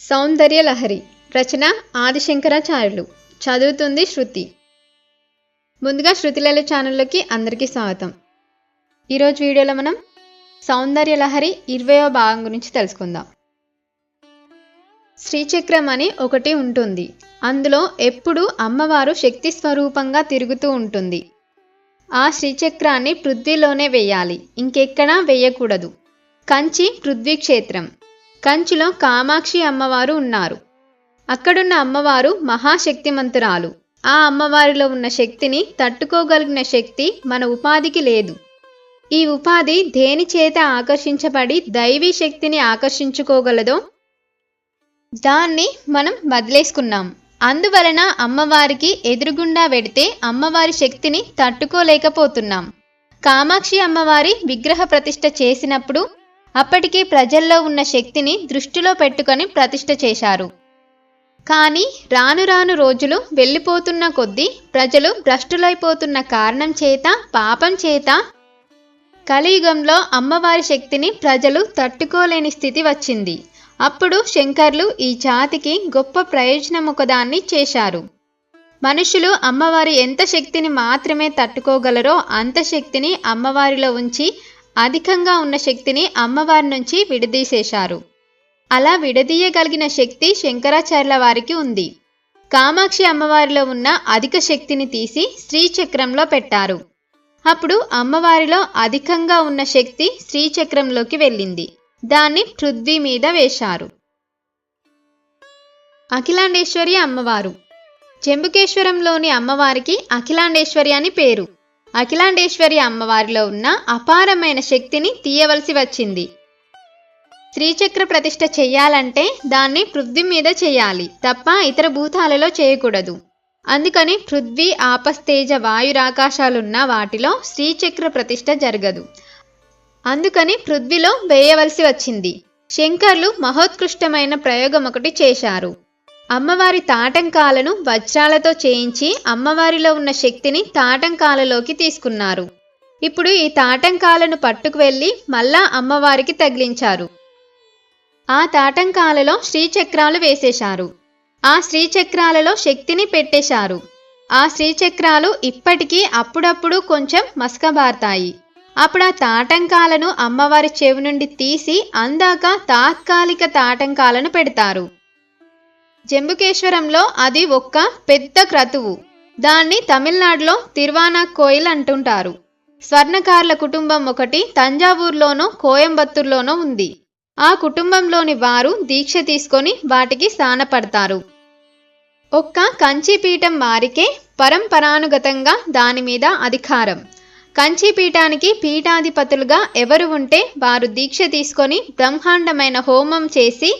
సౌందర్య లహరి రచన ఆదిశంకరాచార్యులు చదువుతుంది శృతి. ముందుగా శృతిలలి ఛానల్లోకి అందరికీ స్వాగతం. ఈరోజు వీడియోలో మనం సౌందర్య లహరి 20వ భాగం గురించి తెలుసుకుందాం. శ్రీచక్రం అని ఒకటి ఉంటుంది. అందులో ఎప్పుడూ అమ్మవారు శక్తి స్వరూపంగా తిరుగుతూ ఉంటుంది. ఆ శ్రీచక్రాన్ని పృథ్వీలోనే వేయాలి, ఇంకెక్కడా వేయకూడదు. కంచి పృథ్వీ క్షేత్రం. కంచిలో కామాక్షి అమ్మవారు ఉన్నారు. అక్కడున్న అమ్మవారు మహాశక్తిమంతురాలు. ఆ అమ్మవారిలో ఉన్న శక్తిని తట్టుకోగలిగిన శక్తి మన ఉపాధికి లేదు. ఈ ఉపాధి దేని చేత ఆకర్షించబడి దైవీ శక్తిని ఆకర్షించుకోగలదో దాన్ని మనం వదిలేసుకున్నాం. అందువలన అమ్మవారికి ఎదురుగుండా వెడితే అమ్మవారి శక్తిని తట్టుకోలేకపోతున్నాం. కామాక్షి అమ్మవారి విగ్రహ ప్రతిష్ఠ చేసినప్పుడు అప్పటికి ప్రజల్లో ఉన్న శక్తిని దృష్టిలో పెట్టుకొని ప్రతిష్ఠ చేశారు. కానీ రాను రాను రోజులు వెళ్ళిపోతున్న కొద్దీ ప్రజలు భ్రష్టులైపోతున్న కారణం చేత, పాపం చేత కలియుగంలో అమ్మవారి శక్తిని ప్రజలు తట్టుకోలేని స్థితి వచ్చింది. అప్పుడు శంకర్లు ఈ జాతికి గొప్ప ప్రయోజనం ఒకదాన్ని చేశారు. మనుషులు అమ్మవారి ఎంత శక్తిని మాత్రమే తట్టుకోగలరో అంత శక్తిని అమ్మవారిలో ఉంచి అధికంగా ఉన్న శక్తిని అమ్మవారి నుంచి విడదీసేశారు. అలా విడదీయగలిగిన శక్తి శంకరాచార్యుల వారికి ఉంది. కామాక్షి అమ్మవారిలో ఉన్న అధిక శక్తిని తీసి శ్రీచక్రంలో పెట్టారు. అప్పుడు అమ్మవారిలో అధికంగా ఉన్న శక్తి శ్రీచక్రంలోకి వెళ్ళింది. దాన్ని పృథ్వీ మీద వేశారు. అఖిలాండేశ్వరి అమ్మవారు. జంబుకేశ్వరంలోని అమ్మవారికి అఖిలాండేశ్వరి అని పేరు. అఖిలాండేశ్వరి అమ్మవారిలో ఉన్న అపారమైన శక్తిని తీయవలసి వచ్చింది. శ్రీచక్ర ప్రతిష్ఠ చెయ్యాలంటే దాన్ని పృథ్వీ మీద చేయాలి తప్ప ఇతర భూతాలలో చేయకూడదు. అందుకని పృథ్వీ, ఆపస్తేజ, వాయురాకాశాలున్న వాటిలో శ్రీచక్ర ప్రతిష్ఠ జరగదు. అందుకని పృథ్వీలో వేయవలసి వచ్చింది. శంకర్లు మహోత్కృష్టమైన ప్రయోగం ఒకటి చేశారు. అమ్మవారి తాటంకాలను వజ్రాలతో చేయించి అమ్మవారిలో ఉన్న శక్తిని తాటంకాలలోకి తీసుకున్నారు. ఇప్పుడు ఈ తాటంకాలను పట్టుకు వెళ్ళి మళ్ళా అమ్మవారికి తగిలించారు. ఆ తాటంకాలలో శ్రీచక్రాలు వేసేశారు. ఆ శ్రీచక్రాలలో శక్తిని పెట్టేశారు. ఆ శ్రీచక్రాలు ఇప్పటికీ అప్పుడప్పుడు కొంచెం మసకబారుతాయి. అప్పుడు ఆ తాటంకాలను అమ్మవారి చెవి నుండి తీసి అందాక తాత్కాలిక తాటంకాలను పెడతారు. జంబుకేశ్వరంలో అది ఒక్క పెద్ద క్రతువు. దాన్ని తమిళనాడులో తిరువానాకోయిల్ అంటుంటారు. స్వర్ణకారుల కుటుంబం ఒకటి తంజావూరులోనో కోయంబత్తూరులోనో ఉంది. ఆ కుటుంబంలోని వారు దీక్ష తీసుకొని వాటికి స్థానపడతారు. ఒక్క కంచిపీఠం వారికే పరంపరానుగతంగా దాని మీద అధికారం. కంచిపీఠానికి పీఠాధిపతులుగా ఎవరు ఉంటే వారు దీక్ష తీసుకొని బ్రహ్మాండమైన హోమం చేసి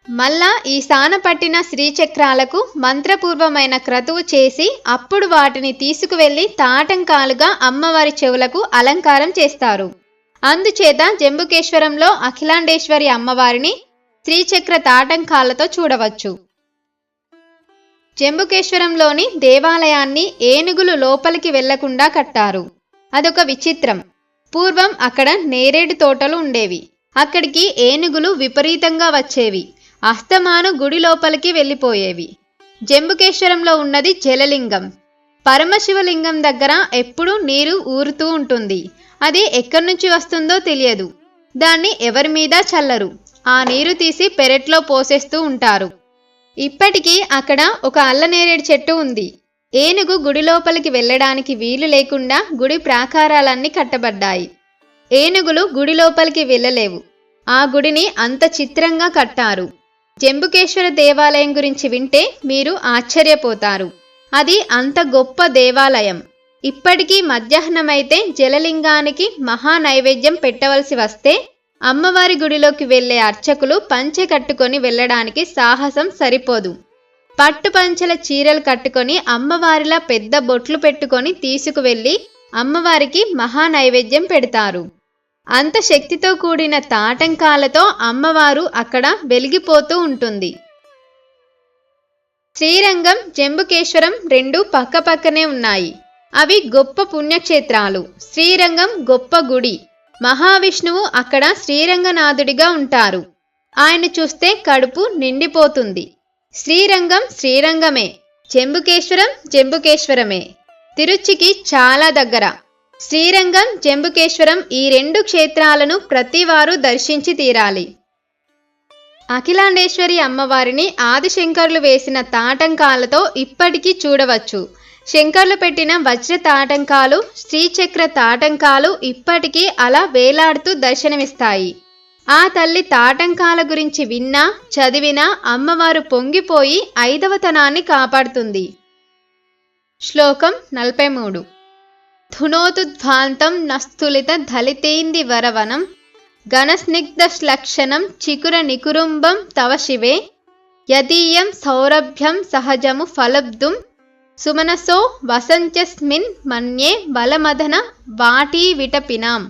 మళ్ళా ఈ స్థాన పట్టిన శ్రీచక్రాలకు మంత్రపూర్వమైన క్రతువు చేసి అప్పుడు వాటిని తీసుకువెళ్లి తాటంకాలుగా అమ్మవారి చెవులకు అలంకారం చేస్తారు. అందుచేత జంబుకేశ్వరంలో అఖిలాండేశ్వరి అమ్మవారిని శ్రీచక్ర తాటంకాలతో చూడవచ్చు. జంబుకేశ్వరంలోని దేవాలయాన్ని ఏనుగులు లోపలికి వెళ్లకుండా కట్టారు. అదొక విచిత్రం. పూర్వం అక్కడ నేరేడు తోటలు ఉండేవి. అక్కడికి ఏనుగులు విపరీతంగా వచ్చేవి. అస్తమాను గుడి లోపలికి వెళ్ళిపోయేవి. జంబుకేశ్వరంలో ఉన్నది జలలింగం. పరమశివలింగం దగ్గర ఎప్పుడూ నీరు ఊరుతూ ఉంటుంది. అది ఎక్కడి నుంచి వస్తుందో తెలియదు. దాన్ని ఎవరి మీద చల్లరు. ఆ నీరు తీసి పెరట్లో పోసేస్తూ ఉంటారు. ఇప్పటికీ అక్కడ ఒక అల్లనేరేడు చెట్టు ఉంది. ఏనుగు గుడి లోపలికి వెళ్ళడానికి వీలు లేకుండా గుడి ప్రాకారాలన్నీ కట్టబడ్డాయి. ఏనుగులు గుడి లోపలికి వెళ్ళలేవు. ఆ గుడిని అంత చిత్రంగా కట్టారు. జంబుకేశ్వర దేవాలయం గురించి వింటే మీరు ఆశ్చర్యపోతారు. అది అంత గొప్ప దేవాలయం. ఇప్పటికీ మధ్యాహ్నమైతే జలలింగానికి మహా నైవేద్యం పెట్టవలసి వస్తే అమ్మవారి గుడిలోకి వెళ్లే అర్చకులు పంచె కట్టుకొని వెళ్ళడానికి సాహసం సరిపోదు. పట్టు పంచెల చీరలు కట్టుకొని అమ్మవారిలా పెద్ద బొట్లు పెట్టుకొని తీసుకువెళ్లి అమ్మవారికి మహా నైవేద్యం పెడతారు. అంత శక్తితో కూడిన తాటంకాలతో అమ్మవారు అక్కడ వెలిగిపోతూ ఉంటుంది. శ్రీరంగం, జంబుకేశ్వరం రెండు పక్కపక్కనే ఉన్నాయి. అవి గొప్ప పుణ్యక్షేత్రాలు. శ్రీరంగం గొప్ప గుడి. మహావిష్ణువు అక్కడ శ్రీరంగనాథుడిగా ఉంటారు. ఆయన చూస్తే కడుపు నిండిపోతుంది. శ్రీరంగం శ్రీరంగమే, జంబుకేశ్వరం జంబుకేశ్వరమే. తిరుచికి చాలా దగ్గర. శ్రీరంగం జంబుకేశ్వరం ఈ 2 క్షేత్రాలను ప్రతివారు దర్శించి తీరాలి. అఖిలాండేశ్వరి అమ్మవారిని ఆదిశంకరులు వేసిన తాటంకాలతో ఇప్పటికీ చూడవచ్చు. శంకర్లు పెట్టిన వజ్ర తాటంకాలు, శ్రీచక్ర తాటంకాలు ఇప్పటికీ అలా వేలాడుతూ దర్శనమిస్తాయి. ఆ తల్లి తాటంకాల గురించి విన్నా చదివినా అమ్మవారు పొంగిపోయి 5వతనాన్ని కాపాడుతుంది. శ్లోకం 43. ధునోతుధ్వాంతం నస్తులిత దళితేంది వరవనం ఘనస్నిగ్ధ శ్లక్షణం చికుర నికురుంబం తవ శివే యదీయం సౌరభ్యం సహజము ఫలబ్దుం సుమనసో వసంత్యస్మిన్ మన్యే బలమదన వాటీ విటపినాం.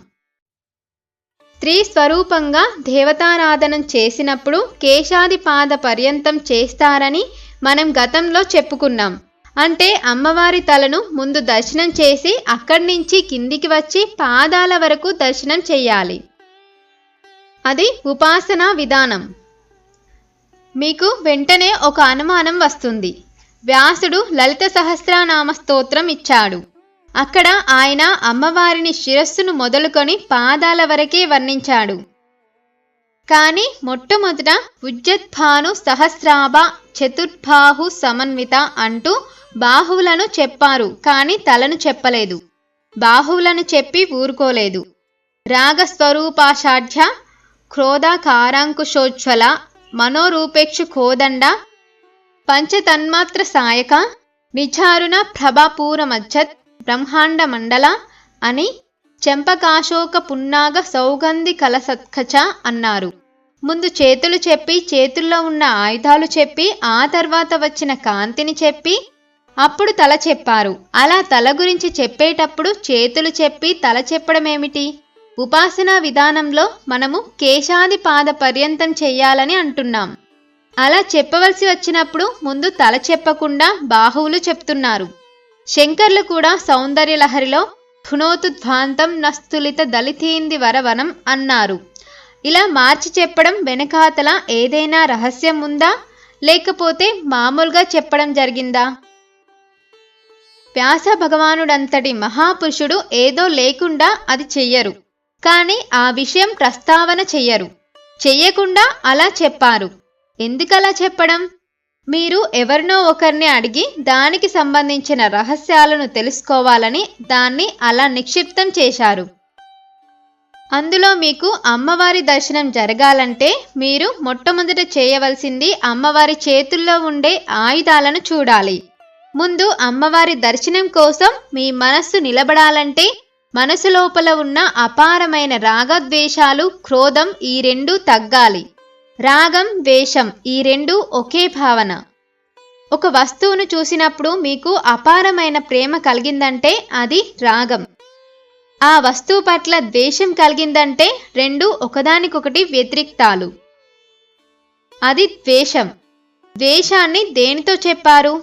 స్త్రీ స్వరూపంగా దేవతారాధనం చేసినప్పుడు కేశాదిపాద పర్యంతం చేస్తారని మనం గతంలో చెప్పుకున్నాం. అంటే అమ్మవారి తలను ముందు దర్శనం చేసి అక్కడి నుంచి కిందికి వచ్చి పాదాల వరకు దర్శనం చెయ్యాలి. అది ఉపాసనా విధానం. మీకు వెంటనే ఒక అనుమానం వస్తుంది. వ్యాసుడు లలిత సహస్రనామ స్తోత్రం ఇచ్చాడు. అక్కడ ఆయన అమ్మవారిని శిరస్సును మొదలుకొని పాదాల వరకే వర్ణించాడు. కానీ మొట్టమొదట ఉజ్జద్భాను సహస్రాభ చతుర్బాహు సమన్విత అంటూ బాహువులను చెప్పారు, కానీ తలను చెప్పలేదు. బాహువులను చెప్పి ఊరుకోలేదు. రాగస్వరూపాషాఢ్య క్రోధాకారాంకుశోజ్వల మనోరూపేక్షు కోదండ పంచతన్మాత్ర సాయక నిచారుణ ప్రభాపూరమజ్జత్ బ్రహ్మాండ మండల అని చెంపకాశోక పున్నాగ సౌగంధి కలసత్కచ అన్నారు. ముందు చేతులు చెప్పి చేతుల్లో ఉన్న ఆయుధాలు చెప్పి ఆ తర్వాత వచ్చిన కాంతిని చెప్పి అప్పుడు తల చెప్పారు. అలా తల గురించి చెప్పేటప్పుడు చేతులు చెప్పి తల చెప్పడమేమిటి? ఉపాసనా విధానంలో మనము కేశాది పాద పర్యంతం చెయ్యాలని అంటున్నాం. అలా చెప్పవలసి వచ్చినప్పుడు ముందు తల చెప్పకుండా బాహువులు చెప్తున్నారు. శంకర్లు కూడా సౌందర్యలహరిలో ధునోతుధ్వాంతం నస్తులిత దళితేంది వరవనం అన్నారు. ఇలా మార్చి చెప్పడం వెనకాతల ఏదైనా రహస్యం ఉందా, లేకపోతే మామూలుగా చెప్పడం జరిగిందా? వ్యాస భగవానుడంతటి మహాపురుషుడు ఏదో లేకుండా అది చెయ్యరు, కానీ ఆ విషయం ప్రస్తావన చెయ్యరు. చెయ్యకుండా అలా చెప్పారు. ఎందుకలా చెప్పడం? మీరు ఎవరినో ఒకరిని అడిగి దానికి సంబంధించిన రహస్యాలను తెలుసుకోవాలని దాన్ని అలా నిక్షిప్తం చేశారు. అందులో మీకు అమ్మవారి దర్శనం జరగాలంటే మీరు మొట్టమొదట చేయవలసింది అమ్మవారి చేతుల్లో ఉండే ఆయుధాలను చూడాలి. ముందు అమ్మవారి దర్శనం కోసం మీ మనస్సు నిలబడాలంటే మనసు లోపల ఉన్న అపారమైన రాగద్వేషాలు, క్రోధం ఈ 2 తగ్గాలి. రాగం, ద్వేషం ఈ 2 ఒకే భావన. ఒక వస్తువును చూసినప్పుడు మీకు అపారమైన ప్రేమ కలిగిందంటే అది రాగం. ఆ వస్తువు పట్ల ద్వేషం కలిగిందంటే 2 ఒకదానికొకటి వ్యతిరిక్తాలు. అది ద్వేషం. ద్వేషాన్ని దేనితో చెప్పారు?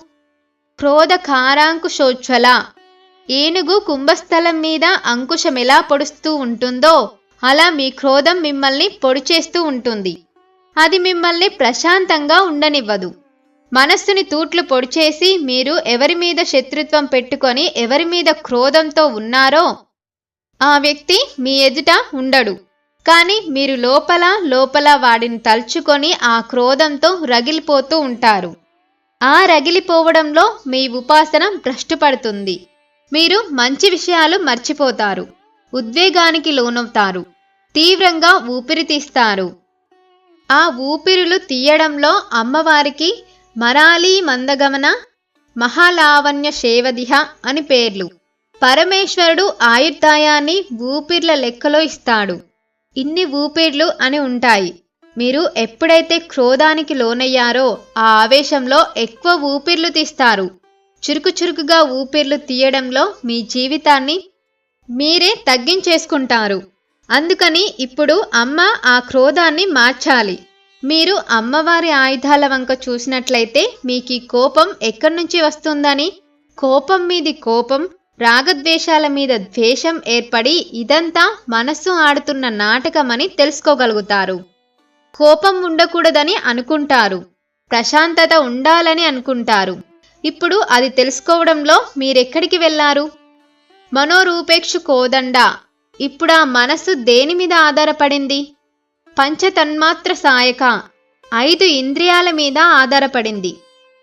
క్రోధకారాంకుశోజ్వల. ఏనుగు కుంభస్థలం మీద అంకుశం ఎలా పొడుస్తూ ఉంటుందో అలా మీ క్రోధం మిమ్మల్ని పొడిచేస్తూ ఉంటుంది. అది మిమ్మల్ని ప్రశాంతంగా ఉండనివ్వదు. మనస్సుని తూట్లు పొడిచేసి మీరు ఎవరి మీద శత్రుత్వం పెట్టుకొని ఎవరి మీద క్రోధంతో ఉన్నారో ఆ వ్యక్తి మీ ఎదుట ఉండడు. కానీ మీరు లోపల వాడిని తలుచుకొని ఆ క్రోధంతో రగిలిపోతూ ఉంటారు. ఆ రగిలిపోవడంలో మీ ఉపాసన భ్రష్టుపడుతుంది. మీరు మంచి విషయాలు మర్చిపోతారు. ఉద్వేగానికి లోనవుతారు. తీవ్రంగా ఊపిరి తీస్తారు. ఆ ఊపిరులు తీయడంలో అమ్మవారికి మరాళీ మందగమన, మహాలావణ్య శేవదిహ అని పేర్లు. పరమేశ్వరుడు ఆయుర్దాయాన్ని ఊపిర్ల లెక్కలో ఇస్తాడు. ఇన్ని ఊపిర్లు అని ఉంటాయి. మీరు ఎప్పుడైతే క్రోధానికి లోనయ్యారో ఆ ఆవేశంలో ఎక్కువ ఊపిర్లు తీస్తారు. చురుకుగా ఊపిర్లు తీయడంలో మీ జీవితాన్ని మీరే తగ్గించేసుకుంటారు. అందుకని ఇప్పుడు అమ్మ ఆ క్రోధాన్ని మార్చాలి. మీరు అమ్మవారి ఆయుధాల వంక చూసినట్లయితే మీకు ఈ కోపం ఎక్కడి నుంచి వస్తుందని, కోపం మీది కోపం, రాగద్వేషాల మీద ద్వేషం ఏర్పడి ఇదంతా మనస్సు ఆడుతున్న నాటకమని తెలుసుకోగలుగుతారు. కోపం ఉండకూడదని అనుకుంటారు, ప్రశాంతత ఉండాలని అనుకుంటారు. ఇప్పుడు అది తెలుసుకోవడంలో మీరెక్కడికి వెళ్ళారు? మనోరూపేక్షు కోదండ. ఇప్పుడు ఆ మనస్సు దేని మీద ఆధారపడింది? పంచతన్మాత్ర సాయక 5 ఇంద్రియాల మీద ఆధారపడింది.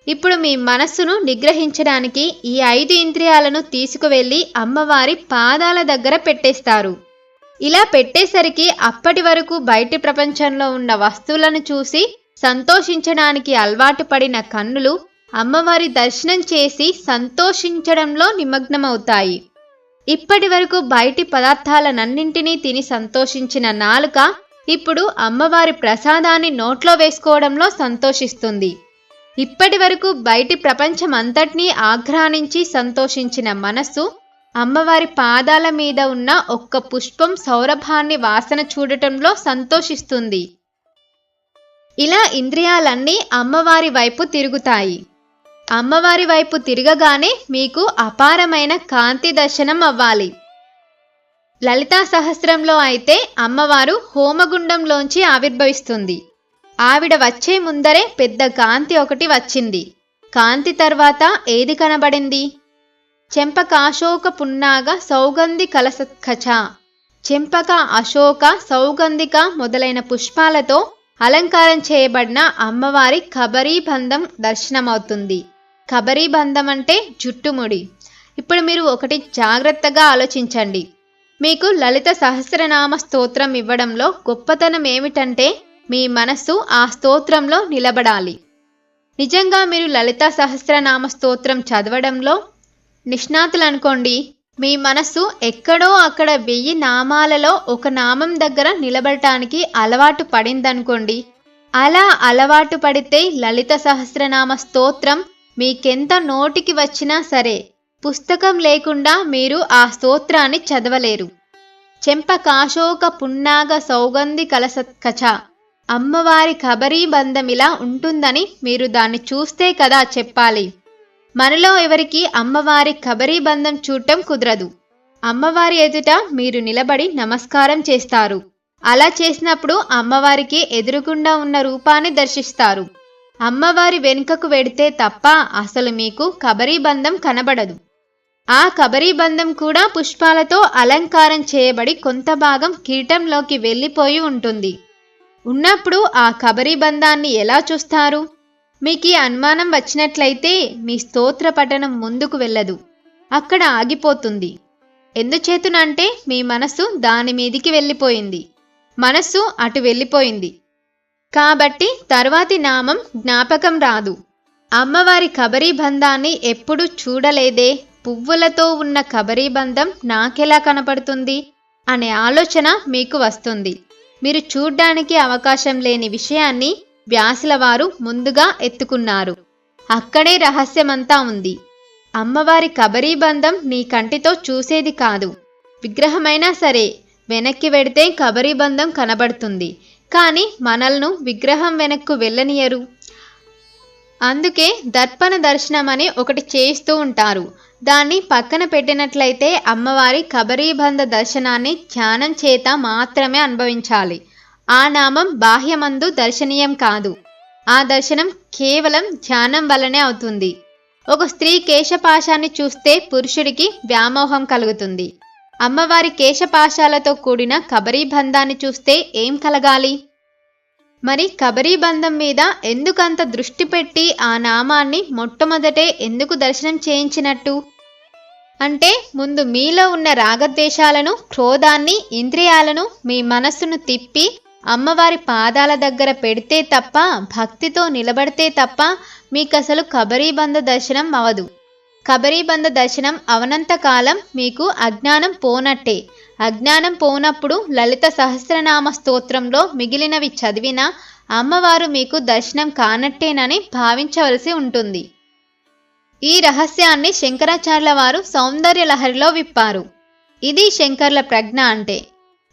ఇప్పుడు మీ మనస్సును నిగ్రహించడానికి ఈ 5 ఇంద్రియాలను తీసుకువెళ్ళి అమ్మవారి పాదాల దగ్గర పెట్టేస్తారు. ఇలా పెట్టేసరికి అప్పటి వరకు బయటి ప్రపంచంలో ఉన్న వస్తువులను చూసి సంతోషించడానికి అలవాటు పడిన కన్నులు అమ్మవారి దర్శనం చేసి సంతోషించడంలో నిమగ్నమవుతాయి. ఇప్పటి వరకు బయటి పదార్థాలనన్నింటినీ తిని సంతోషించిన నాలుక ఇప్పుడు అమ్మవారి ప్రసాదాన్ని నోట్లో వేసుకోవడంలో సంతోషిస్తుంది. ఇప్పటి వరకు బయటి ప్రపంచమంతటినీ ఆఘ్రానించి సంతోషించిన మనస్సు అమ్మవారి పాదాల మీద ఉన్న ఒక్క పుష్పం సౌరభాన్ని వాసన చూడటంలో సంతోషిస్తుంది. ఇలా ఇంద్రియాలన్నీ అమ్మవారి వైపు తిరుగుతాయి. అమ్మవారి వైపు తిరగగానే మీకు అపారమైన కాంతి దర్శనం అవ్వాలి. లలితా సహస్రంలో అయితే అమ్మవారు హోమగుండంలోంచి ఆవిర్భవిస్తుంది. ఆవిడ వచ్చే ముందరే పెద్ద కాంతి ఒకటి వచ్చింది. కాంతి తర్వాత ఏది కనబడింది? చెంపకాశోక పున్నాగ సౌగంధి కలసత్కచ. చెంపక, అశోక, సౌగంధిక మొదలైన పుష్పాలతో అలంకారం చేయబడిన అమ్మవారి కబరీబంధం దర్శనమవుతుంది. కబరీబంధం అంటే జుట్టుముడి. ఇప్పుడు మీరు ఒకటి జాగ్రత్తగా ఆలోచించండి. మీకు లలిత సహస్రనామ స్తోత్రం ఇవ్వడంలో గొప్పతనం ఏమిటంటే మీ మనస్సు ఆ స్తోత్రంలో నిలబడాలి. నిజంగా మీరు లలిత సహస్రనామ స్తోత్రం చదవడంలో నిష్ణాతులనుకోండి, మీ మనస్సు ఎక్కడో అక్కడ 1000 నామాలలో ఒక నామం దగ్గర నిలబడటానికి అలవాటు పడిందనుకోండి. అలా అలవాటు పడితే లలిత సహస్రనామ స్తోత్రం మీకెంత నోటికి వచ్చినా సరే పుస్తకం లేకుండా మీరు ఆ స్తోత్రాన్ని చదవలేరు. చెంపకాశోక పున్నాగ సౌగంధి కలసత్కచ. అమ్మవారి కబరీబంధమిలా ఉంటుందని మీరు దాన్ని చూస్తే కదా చెప్పాలి. మనలో ఎవరికి అమ్మవారి కబరీబంధం చూడటం కుదరదు. అమ్మవారి ఎదుట మీరు నిలబడి నమస్కారం చేస్తారు. అలా చేసినప్పుడు అమ్మవారికి ఎదురుగుండా ఉన్న రూపాన్ని దర్శిస్తారు. అమ్మవారి వెనుకకు వెడితే తప్ప అసలు మీకు కబరీబంధం కనబడదు. ఆ కబరీబంధం కూడా పుష్పాలతో అలంకారం చేయబడి కొంత భాగం కిరీటంలోకి వెళ్ళిపోయి ఉంటుంది. ఉన్నప్పుడు ఆ కబరీబంధాన్ని ఎలా చూస్తారు? మీకు ఈ అనుమానం వచ్చినట్లయితే మీ స్తోత్ర పఠనం ముందుకు వెళ్ళదు, అక్కడ ఆగిపోతుంది. ఎందుచేతునంటే మీ మనస్సు దాని మీదికి వెళ్ళిపోయింది. మనస్సు అటు వెళ్ళిపోయింది కాబట్టి తర్వాతి నామం జ్ఞాపకం రాదు. అమ్మవారి కబరీబంధాన్ని ఎప్పుడు చూడలేదే, పువ్వులతో ఉన్న కబరీబంధం నాకెలా కనపడుతుంది అనే ఆలోచన మీకు వస్తుంది. మీరు చూడ్డానికి అవకాశం లేని విషయాన్ని వ్యాసుల వారు ముందుగా ఎత్తుకున్నారు. అక్కడే రహస్యమంతా ఉంది. అమ్మవారి కబరీబంధం నీ కంటితో చూసేది కాదు. విగ్రహమైనా సరే వెనక్కి వెడితే కబరీబంధం కనబడుతుంది, కానీ మనల్ని విగ్రహం వెనక్కు వెళ్ళనియరు. అందుకే దర్పణ దర్శనం అని ఒకటి చేస్తూ ఉంటారు. దాన్ని పక్కన పెట్టినట్లయితే అమ్మవారి కబరీబంధ దర్శనాన్ని ధ్యానం చేత మాత్రమే అనుభవించాలి. ఆ నామం బాహ్యమందు దర్శనీయం కాదు. ఆ దర్శనం కేవలం ధ్యానం వల్లనే అవుతుంది. ఒక స్త్రీ కేశపాశాన్ని చూస్తే పురుషుడికి వ్యామోహం కలుగుతుంది. అమ్మవారి కేశపాశాలతో కూడిన కబరీబంధాన్ని చూస్తే ఏం కలగాలి? మరి కబరీబంధం మీద ఎందుకంత దృష్టి పెట్టి ఆ నామాన్ని మొట్టమొదటే ఎందుకు దర్శనం చేయించినట్టు? అంటే ముందు మీలో ఉన్న రాగద్వేషాలను, క్రోధాన్ని, ఇంద్రియాలను, మీ మనస్సును తిప్పి అమ్మవారి పాదాల దగ్గర పెడితే తప్ప, భక్తితో నిలబడితే తప్ప మీకసలు కబరీబంధ దర్శనం అవదు. కబరీబంధ దర్శనం అవనంతకాలం మీకు అజ్ఞానం పోనట్టే. అజ్ఞానం పోనప్పుడు లలిత సహస్రనామ స్తోత్రంలో మిగిలినవి చదివినా అమ్మవారు మీకు దర్శనం కానట్టేనని భావించవలసి ఉంటుంది. ఈ రహస్యాన్ని శంకరాచార్యుల వారు సౌందర్య లహరిలో విప్పారు. ఇది శంకర్ల ప్రజ్ఞ అంటే.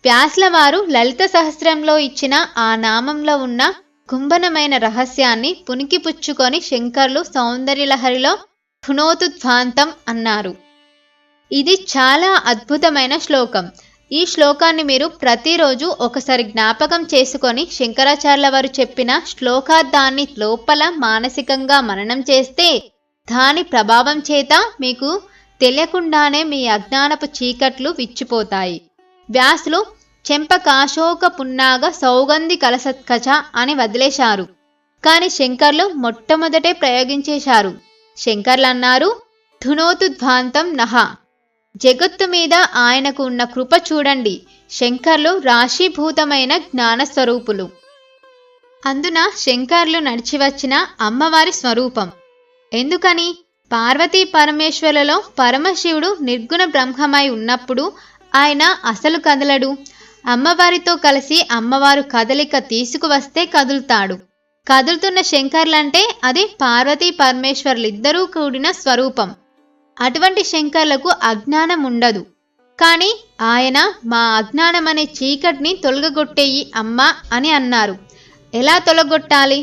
వ్యాసుల వారు లలిత సహస్రంలో ఇచ్చిన ఆ నామంలో ఉన్న కుంభనమైన రహస్యాన్ని పుణికిపుచ్చుకొని శంకర్లు సౌందర్య లహరిలో ఘునోతుధ్వాంతం అన్నారు. ఇది చాలా అద్భుతమైన శ్లోకం. ఈ శ్లోకాన్ని మీరు ప్రతిరోజు ఒకసారి జ్ఞాపకం చేసుకొని శంకరాచార్యుల వారు చెప్పిన శ్లోకార్థాన్ని లోపల మానసికంగా మననం చేస్తే దాని ప్రభావం చేత మీకు తెలియకుండానే మీ అజ్ఞానపు చీకట్లు విచ్చిపోతాయి. వ్యాసులు చెంపకాశోక పున్నాగ సౌగంధి కలసత్కచ అని వదిలేశారు. కాని శంకర్లు మొట్టమొదటే ప్రయోగించేశారు. శంకర్లు అన్నారు, ధునోతు ధ్వాంతం నహ. జగత్తు మీద ఆయనకు ఉన్న కృప చూడండి. శంకర్లు రాశీభూతమైన జ్ఞానస్వరూపులు. అందున శంకర్లు నడిచి వచ్చిన అమ్మవారి స్వరూపం. ఎందుకని? పార్వతీ పరమేశ్వరులలో పరమశివుడు నిర్గుణ బ్రహ్మమై ఉన్నప్పుడు ఆయన అసలు కదలడు. అమ్మవారితో కలిసి అమ్మవారు కదలిక తీసుకువస్తే కదులుతాడు. కదులుతున్న శంకర్లంటే అది పార్వతీ పరమేశ్వరులిద్దరూ కూడిన స్వరూపం. అటువంటి శంకర్లకు అజ్ఞానం ఉండదు. కానీ ఆయన మా అజ్ఞానమనే చీకటిని తొలగగొట్టేయి అమ్మా అని అన్నారు. ఎలా తొలగొట్టాలి?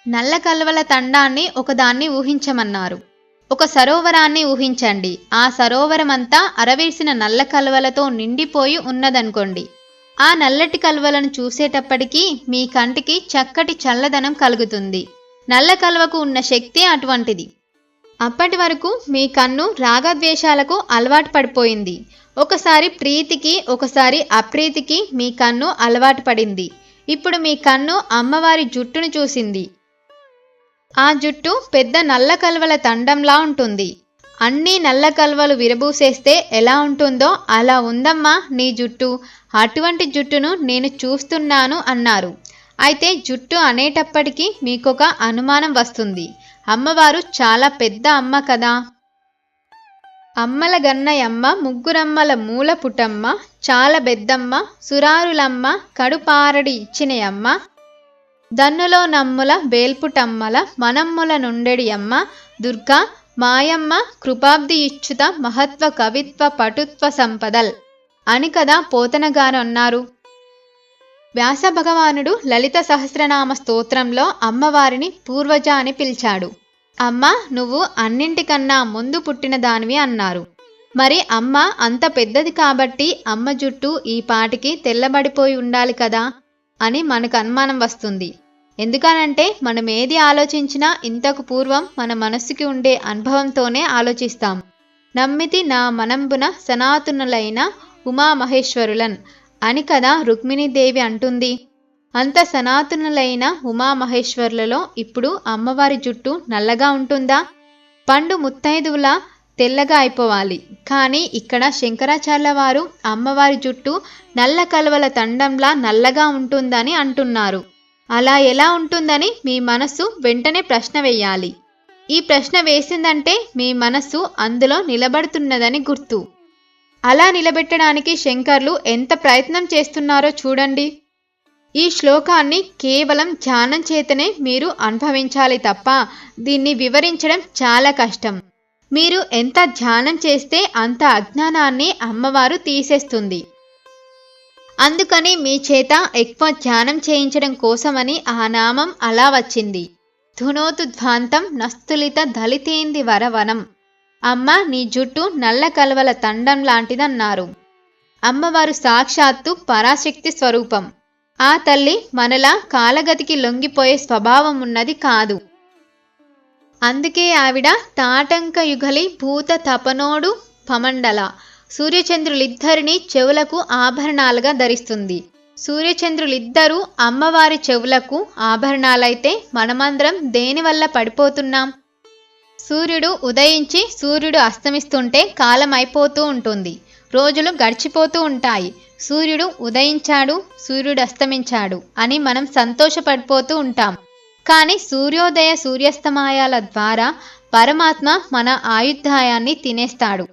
నల్ల కల్వల తండాన్ని ఒకదాన్ని ఊహించమన్నారు. ఒక సరోవరాన్ని ఊహించండి. ఆ సరోవరమంతా అరవేసిన నల్ల కల్వలతో నిండిపోయి ఉన్నదనుకోండి. ఆ నల్లటి కల్వలను చూసేటప్పటికీ మీ కంటికి చక్కటి చల్లదనం కలుగుతుంది. నల్ల కల్వకు ఉన్న శక్తి అటువంటిది. అప్పటి వరకు మీ కన్ను రాగద్వేషాలకు అలవాటు పడిపోయింది. ఒకసారి ప్రీతికి, ఒకసారి అప్రీతికి మీ కన్ను అలవాటు పడింది. ఇప్పుడు మీ కన్ను అమ్మవారి జుట్టును చూసింది. ఆ జుట్టు పెద్ద నల్ల కల్వల తండంలా ఉంటుంది. అన్నీ నల్ల కల్వలు విరబూసేస్తే ఎలా ఉంటుందో అలా ఉందమ్మా నీ జుట్టు. అటువంటి జుట్టును నేను చూస్తున్నాను అన్నారు. అయితే జుట్టు అనేటప్పటికీ మీకొక అనుమానం వస్తుంది. అమ్మవారు చాలా పెద్ద అమ్మ కదా. అమ్మల గన్నయమ్మ, ముగ్గురమ్మల మూల పుటమ్మ, చాలా బెద్దమ్మ, సురారులమ్మ, కడుపారడి ఇచ్చినయమ్మ, దన్నులో నమ్ముల వేల్పుటమ్మల మనమ్ముల నుండెడి అమ్మ, దుర్గా మాయమ్మ, కృపాబ్ది ఇచ్చుత మహత్వ కవిత్వ పటుత్వ సంపదల్ అని కదా పోతనగారు అన్నారు. వ్యాస భగవానుడు లలిత సహస్రనామ స్తోత్రంలో అమ్మవారిని పూర్వజ అని పిలిచాడు. అమ్మ నువ్వు అన్నింటికన్నా ముందు పుట్టిన దానివి అన్నారు. మరి అమ్మ అంత పెద్దది కాబట్టి అమ్మ జుట్టు ఈ పాటికి తెల్లబడిపోయి ఉండాలి కదా అని మనకు అనుమానం వస్తుంది. ఎందుకనంటే మనం ఏది ఆలోచించినా ఇంతకు పూర్వం మన మనస్సుకి ఉండే అనుభవంతోనే ఆలోచిస్తాం. నమ్మితి నా మనంబున సనాతనులైన ఉమామహేశ్వరులన్ అని కదా రుక్మిణీదేవి అంటుంది. అంత సనాతనులైన ఉమామహేశ్వరులలో ఇప్పుడు అమ్మవారి జుట్టు నల్లగా ఉంటుందా? పండు ముత్తైదువులా తెల్లగా అయిపోవాలి. కానీ ఇక్కడ శంకరాచార్యుల వారు అమ్మవారి జుట్టు నల్ల కలువల తండంలా నల్లగా ఉంటుందని అంటున్నారు. అలా ఎలా ఉంటుందని మీ మనస్సు వెంటనే ప్రశ్న వేయాలి. ఈ ప్రశ్న వేసిందంటే మీ మనస్సు అందులో నిలబడుతున్నదని గుర్తు. అలా నిలబెట్టడానికి శంకర్లు ఎంత ప్రయత్నం చేస్తున్నారో చూడండి. ఈ శ్లోకాన్ని కేవలం ధ్యానం చేతనే మీరు అనుభవించాలి తప్ప దీన్ని వివరించడం చాలా కష్టం. మీరు ఎంత ధ్యానం చేస్తే అంత అజ్ఞానాన్ని అమ్మవారు తీసేస్తుంది. అందుకని మీ చేత ఎక్కువ ధ్యానం చేయించడం కోసమని ఆ నామం అలా వచ్చింది. ధునోతు ధ్వాంతం నస్తులిత దళితేంది వరవనం. అమ్మ నీ జుట్టు నల్ల కలువల తండం లాంటిదన్నారు. అమ్మవారు సాక్షాత్తు పరాశక్తి స్వరూపం. ఆ తల్లి మనలా కాలగతికి లొంగిపోయే స్వభావం ఉన్నది కాదు. అందుకే ఆవిడ తాటంక యుగలి భూత తపనోడు పమండల సూర్యచంద్రులిద్దరినీ చెవులకు ఆభరణాలుగా ధరిస్తుంది. సూర్యచంద్రులిద్దరూ అమ్మవారి చెవులకు ఆభరణాలైతే మనమందరం దేనివల్ల పడిపోతున్నాం? సూర్యుడు ఉదయించి సూర్యుడు అస్తమిస్తుంటే కాలం అయిపోతూ ఉంటుంది. రోజులు గడిచిపోతూ ఉంటాయి. సూర్యుడు ఉదయించాడు, సూర్యుడు అస్తమించాడు అని మనం సంతోషపడిపోతూ ఉంటాం. కానీ సూర్యోదయ సూర్యాస్తమయాల ద్వారా పరమాత్మ మన ఆయుర్దాయాన్ని తినేస్తాడు.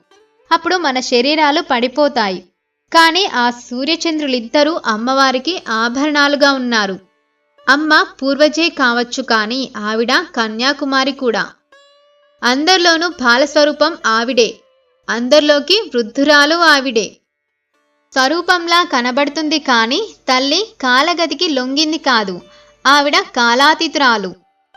అప్పుడు మన శరీరాలు పడిపోతాయి. కానీ ఆ సూర్యచంద్రులిద్దరూ అమ్మవారికి ఆభరణాలుగా ఉన్నారు. అమ్మ పూర్వజే కావచ్చు, కానీ ఆవిడ కన్యాకుమారి కూడా. అందరిలోనూ బాలస్వరూపం ఆవిడే, అందరిలోకి వృద్ధురాలు ఆవిడే. స్వరూపంలా కనబడుతుంది కానీ తల్లి కాలగతికి లొంగింది కాదు. ఆవిడ కాలాతీతురాలు.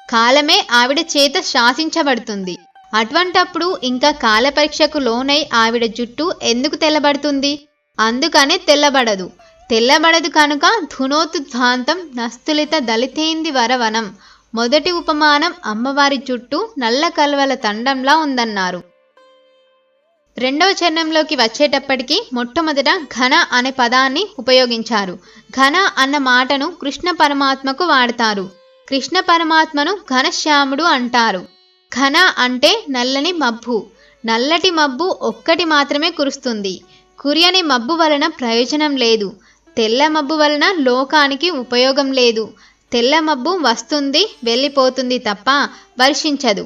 కాలమే ఆవిడ చేత శాసించబడుతుంది. అటువంటప్పుడు ఇంకా కాల పరీక్షకు లోనై ఆవిడ జుట్టు ఎందుకు తెల్లబడుతుంది? అందుకనే తెల్లబడదు. తెల్లబడదు కనుక ధునోతుధ్వాంతం నస్తులిత దళితేంది వరవనం. మొదటి ఉపమానం అమ్మవారి చుట్టూ నల్ల కల్వల తండంలా ఉందన్నారు. రెండవ చరణంలోకి వచ్చేటప్పటికి మొట్టమొదట ఘన అనే పదాన్ని ఉపయోగించారు. ఘన అన్న మాటను కృష్ణ పరమాత్మకు వాడతారు. కృష్ణ పరమాత్మను ఘనశ్యాముడు అంటారు. ఘన అంటే నల్లని మబ్బు. నల్లటి మబ్బు ఒక్కటి మాత్రమే కురుస్తుంది. కురియని మబ్బు వలన ప్రయోజనం లేదు. తెల్ల మబ్బు వలన లోకానికి ఉపయోగం లేదు. తెల్ల మబ్బు వస్తుంది, వెళ్ళిపోతుంది తప్ప వర్షించదు.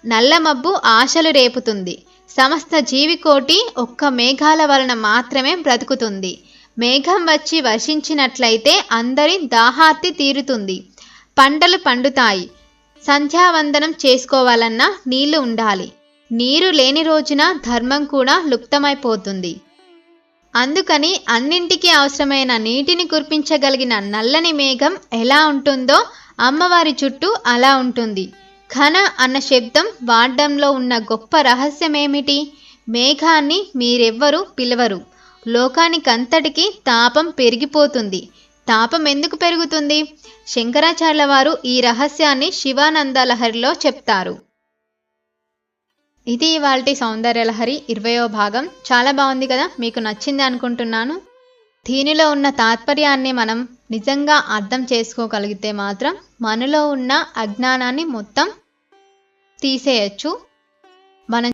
నల్ల మబ్బు ఆశలు రేపుతుంది. సమస్త జీవికోటి ఒక్క మేఘాల వలన మాత్రమే బ్రతుకుతుంది. మేఘం వచ్చి వర్షించినట్లయితే అందరి దాహార్తి తీరుతుంది. పంటలు పండుతాయి. సంధ్యావందనం చేసుకోవాలన్నా నీళ్లు ఉండాలి. నీరు లేని రోజున ధర్మం కూడా లుప్తమైపోతుంది. అందుకని అన్నింటికీ అవసరమైన నీటిని కురిపించగలిగిన నల్లని మేఘం ఎలా ఉంటుందో అమ్మవారి చుట్టూ అలా ఉంటుంది. ఘన అన్న శబ్దం వాడడంలో ఉన్న గొప్ప రహస్యమేమిటి? మేఘాన్ని మీరెవ్వరూ పిలవరు. లోకానికంతటికీ తాపం పెరిగిపోతుంది. తాపం ఎందుకు పెరుగుతుంది? శంకరాచార్యుల వారు ఈ రహస్యాన్ని శివానంద లహరిలో చెప్తారు. ఇది ఇవాల్టి సౌందర్యలహరి 20వ భాగం. చాలా బాగుంది కదా, మీకు నచ్చింది అనుకుంటున్నాను. దీనిలో ఉన్న తాత్పర్యాన్ని మనం నిజంగా అర్థం చేసుకోగలిగితే మాత్రం మనలో ఉన్న అజ్ఞానాన్ని మొత్తం తీసేయచ్చు. మనం